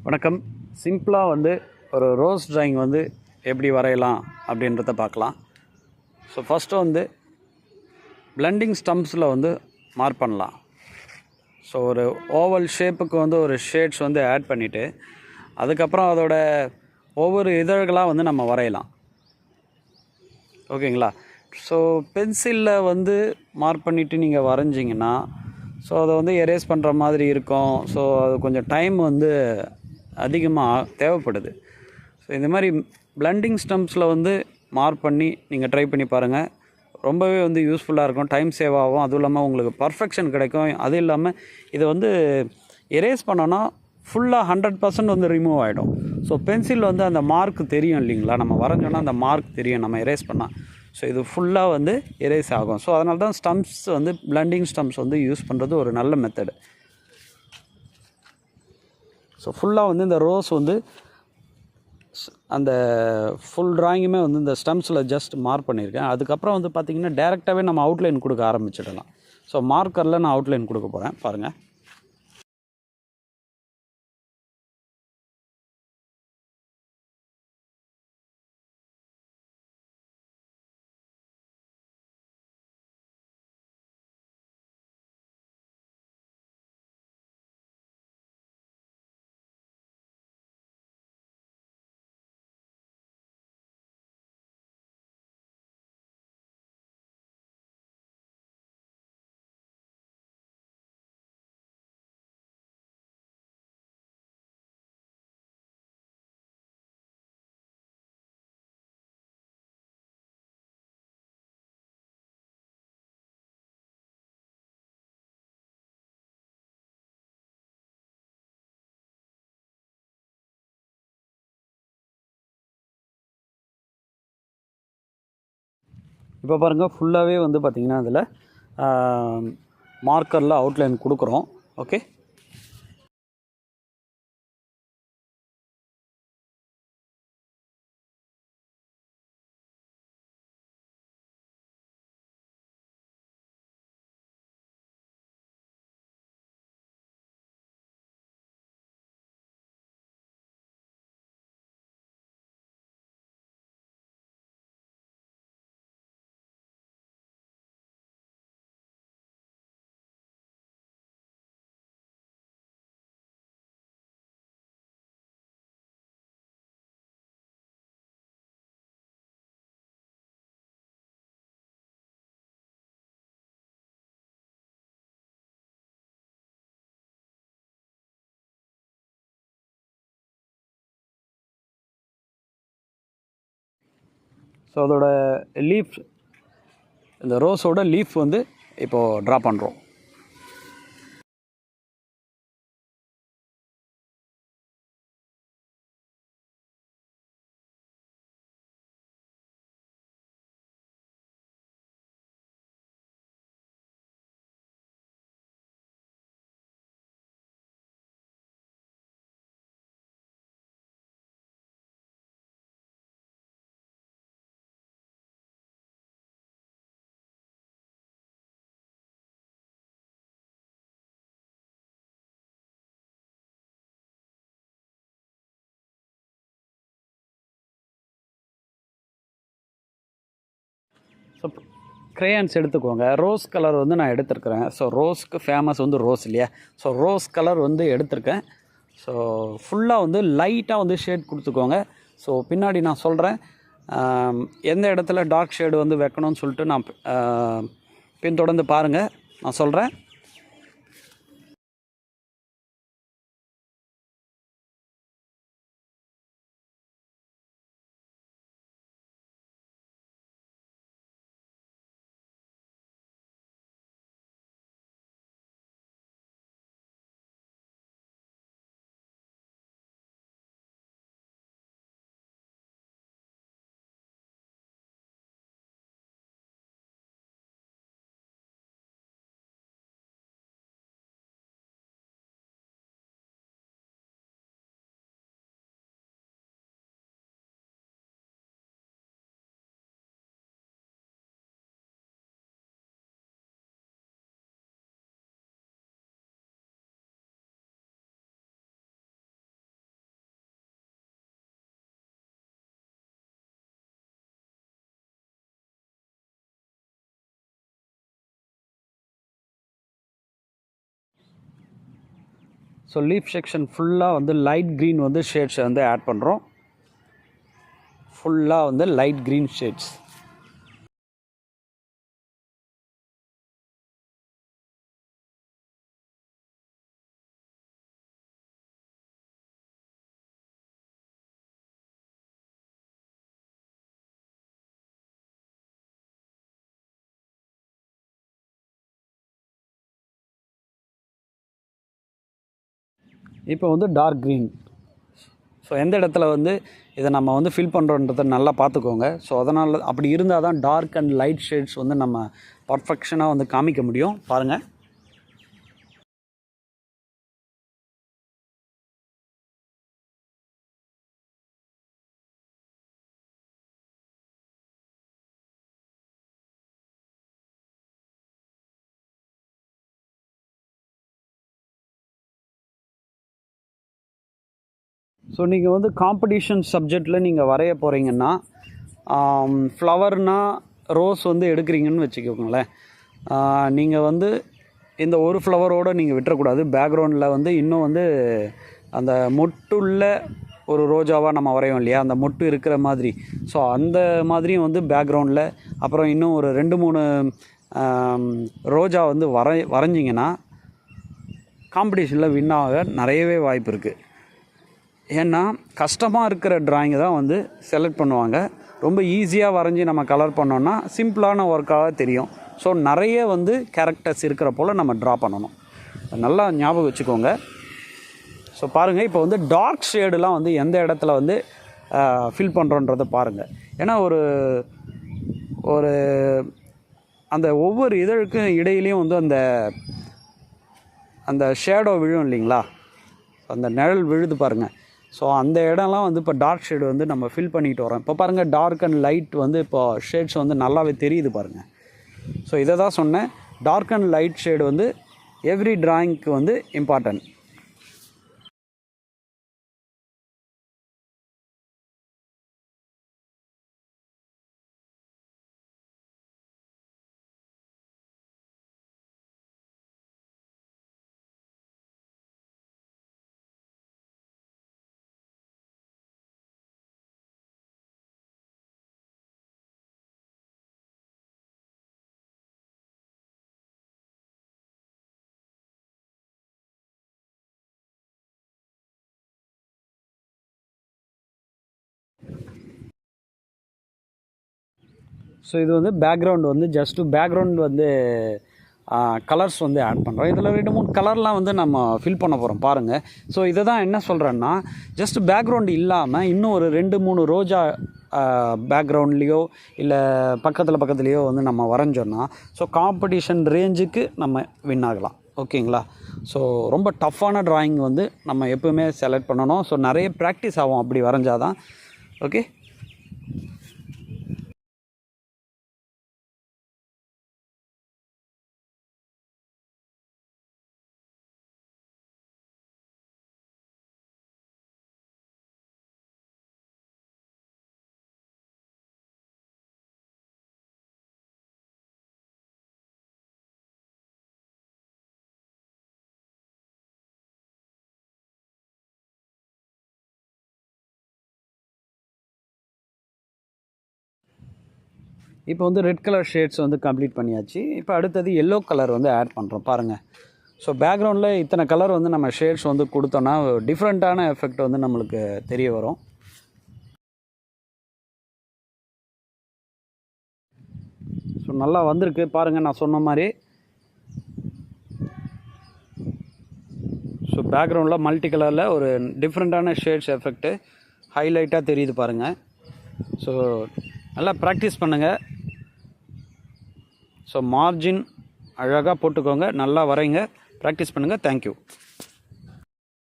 வணக்கம். சிம்பிளாக ஒரு ரோஸ் ட்ராயிங் எப்படி வரையலாம் அப்படின்றத பார்க்கலாம். ஸோ ஃபஸ்ட்டு பிளெண்டிங் ஸ்டம்ப்ஸில் மார்க் பண்ணலாம். ஸோ ஒரு ஓவல் ஷேப்புக்கு ஒரு ஷேட்ஸ் ஆட் பண்ணிவிட்டு அதுக்கப்புறம் அதோட ஒவ்வொரு இதழ்களாக நம்ம வரையலாம். ஓகேங்களா? ஸோ பென்சிலில் மார்க் பண்ணிவிட்டு நீங்கள் வரைஞ்சிங்கன்னா ஸோ அதை எரேஸ் பண்ணுற மாதிரி இருக்கும். ஸோ அது கொஞ்சம் டைம் அதிகமாக தேவைப்படுது. ஸோ இந்த மாதிரி பிளெண்டிங் ஸ்டம்ப்ஸில் மார்க் பண்ணி நீங்கள் ட்ரை பண்ணி பாருங்கள். ரொம்பவே யூஸ்ஃபுல்லாக இருக்கும். டைம் சேவ் ஆகும். அதுவும் இல்லாமல் உங்களுக்கு பர்ஃபெக்ஷன் கிடைக்கும். அதுவும் இல்லாமல் இதை எரேஸ் பண்ணோன்னா ஃபுல்லாக 100% ரிமூவ் ஆகிடும். ஸோ பென்சில் அந்த மார்க் தெரியும் இல்லைங்களா? நம்ம வரைஞ்சோன்னா அந்த மார்க் தெரியும் நம்ம எரேஸ் பண்ணால். ஸோ இது ஃபுல்லாக எரேஸ் ஆகும். ஸோ அதனால தான் ஸ்டம்ப்ஸ் பிளெண்டிங் ஸ்டம்ப்ஸ் யூஸ் பண்ணுறது ஒரு நல்ல மெத்தடு. ஸோ ஃபுல்லாக இந்த ரோஸ் அந்த ஃபுல் ட்ராயிங்குமே இந்த ஸ்டம்ப்ஸில் ஜஸ்ட் மார்க் பண்ணியிருக்கேன். அதுக்கப்புறம் பார்த்திங்கன்னா டேரெக்டாகவே நம்ம அவுட்லைன் கொடுக்க ஆரம்பிச்சிடலாம். ஸோ மார்க்கரில் நான் அவுட்லைன் கொடுக்க போகிறேன். பாருங்கள். இப்போ பாருங்கள், ஃபுல்லாகவே பார்த்திங்கன்னா அதில் மார்க்கரில் அவுட்லைன் கொடுக்குறோம். ஓகே. ஸோ அதோட லீஃப், இந்த ரோஸோட லீஃப் இப்போது ட்ரா பண்ணுறோம். ஸோ க்ரேயான்ஸ் எடுத்துக்கோங்க. ரோஸ் கலர் நான் எடுத்துருக்கிறேன். ஸோ ரோஸ்க்கு ஃபேமஸ் ரோஸ் இல்லையா? ஸோ ரோஸ் கலர் எடுத்திருக்கேன். ஸோ ஃபுல்லாக லைட்டாக ஷேட் கொடுத்துக்கோங்க. ஸோ பின்னாடி நான் சொல்கிறேன் எந்த இடத்துல டார்க் ஷேடு வைக்கணும்னு சொல்லிட்டு நான் பின்தொடர்ந்து பாருங்கள், நான் சொல்கிறேன். ஸோ லீஃப் செக்ஷன் ஃபுல்லாக வந்து லைட் க்ரீன் வந்து ஷேட்ஸை வந்து ஆட் பண்ணுறோம். ஃபுல்லாக வந்து லைட் க்ரீன் ஷேட்ஸ். இப்போ வந்து டார்க் க்ரீன். ஸோ எந்த இடத்துல வந்து இதை நம்ம வந்து ஃபில் பண்ணுறோன்றதை நல்லா பார்த்துக்கோங்க. ஸோ அதனால் அப்படி இருந்தால் தான் டார்க் அண்ட் லைட் ஷேட்ஸ் வந்து நம்ம பர்ஃபெக்ஷனாக வந்து காமிக்க முடியும். பாருங்கள். ஸோ நீங்கள் வந்து காம்படிஷன் சப்ஜெக்டில் நீங்கள் வரைய போகிறீங்கன்னா, ஃப்ளவர்னால் ரோஸ் வந்து எடுக்கிறீங்கன்னு வச்சுக்கோங்களேன். நீங்கள் வந்து இந்த ஒரு ஃப்ளவரோடு நீங்கள் விட்டுறக்கூடாது. பேக்ரவுண்டில் வந்து இன்னும் வந்து அந்த மொட்டுள்ள ஒரு ரோஜாவாக நம்ம வரையோம் இல்லையா, அந்த மொட்டு இருக்கிற மாதிரி. ஸோ அந்த மாதிரியும் வந்து பேக்ரவுண்டில் அப்புறம் இன்னும் ஒரு 2-3 ரோஜா வந்து வரைஞ்சிங்கன்னா காம்படிஷனில் வின் ஆக நிறையவே வாய்ப்பு இருக்குது. ஏன்னா கஷ்டமாக இருக்கிற ட்ராயிங்கை தான் வந்து செலக்ட் பண்ணுவாங்க. ரொம்ப ஈஸியாக வரைஞ்சி நம்ம கலர் பண்ணோன்னா சிம்பிளான ஒர்க்காக தெரியும். ஸோ நிறைய வந்து கேரக்டர்ஸ் இருக்கிற போல் நம்ம ட்ரா பண்ணணும். நல்லா ஞாபகம் வச்சுக்கோங்க. ஸோ பாருங்கள், இப்போ வந்து டார்க் ஷேடுலாம் வந்து எந்த இடத்துல வந்து ஃபில் பண்ணுறோன்றதை பாருங்கள். ஏன்னா ஒரு அந்த ஒவ்வொரு இதழுக்கும் இடையிலையும் வந்து அந்த ஷேடோ விழும் இல்லைங்களா, அந்த நிழல் விழுது பாருங்கள். ஸோ அந்த இடம்லாம் வந்து இப்போ டார்க் ஷேடு வந்து நம்ம ஃபில் பண்ணிட்டு வரோம். இப்போ பாருங்கள், டார்க் அண்ட் லைட் வந்து இப்போ ஷேட்ஸ் வந்து நல்லாவே தெரியுது பாருங்கள். ஸோ இதை தான் சொன்னேன், டார்க் அண்ட் லைட் ஷேடு வந்து எவ்ரி ட்ராயிங்க்கு வந்து இம்பார்ட்டன்ட். ஸோ இது வந்து பேக்ரவுண்ட் வந்து ஜஸ்ட்டு பேக்ரவுண்ட் வந்து கலர்ஸ் வந்து ஆட் பண்ணுறோம். இதில் 2-3 கலர்லாம் வந்து நம்ம ஃபில் பண்ண போகிறோம் பாருங்கள். ஸோ இதை தான் என்ன சொல்கிறேன்னா, ஜஸ்ட் பேக்ரவுண்ட் இல்லாமல் இன்னும் ஒரு 2-3 ரோஜா பேக்ரவுண்ட்லேயோ இல்லை பக்கத்துலேயோ வந்து நம்ம வரைஞ்சோன்னா ஸோ காம்படிஷன் ரேஞ்சுக்கு நம்ம வின் ஆகலாம். ஓகேங்களா? ஸோ ரொம்ப டஃப்பான ட்ராயிங் வந்து நம்ம எப்போவுமே செலக்ட் பண்ணணும். ஸோ நிறைய ப்ராக்டிஸ் ஆகும் அப்படி வரைஞ்சாதான். ஓகே. இப்போ வந்து ரெட் கலர் ஷேட்ஸ் வந்து கம்ப்ளீட் பண்ணியாச்சு. இப்போ அடுத்தது எல்லோ கலர் வந்து ஆட் பண்ணுறோம் பாருங்கள். ஸோ பேக்ரவுண்டில் இத்தனை கலர் வந்து நம்ம ஷேட்ஸ் வந்து கொடுத்தோன்னா டிஃப்ரெண்ட்டான எஃபெக்ட் வந்து நம்மளுக்கு தெரிய வரும். ஸோ நல்லா வந்திருக்கு பாருங்கள், நான் சொன்ன மாதிரி. ஸோ பேக்ரவுண்டில் மல்டி கலரில் ஒரு டிஃப்ரெண்ட்டான ஷேட்ஸ் எஃபெக்ட்டு ஹைலைட்டாக தெரியுது பாருங்கள். ஸோ நல்லா ப்ராக்டிஸ் பண்ணுங்கள். ஸோ மார்ஜின் அழகாக போட்டுக்கோங்க, நல்லா வரைங்க, ப்ராக்டிஸ் பண்ணுங்கள். தேங்க்யூ.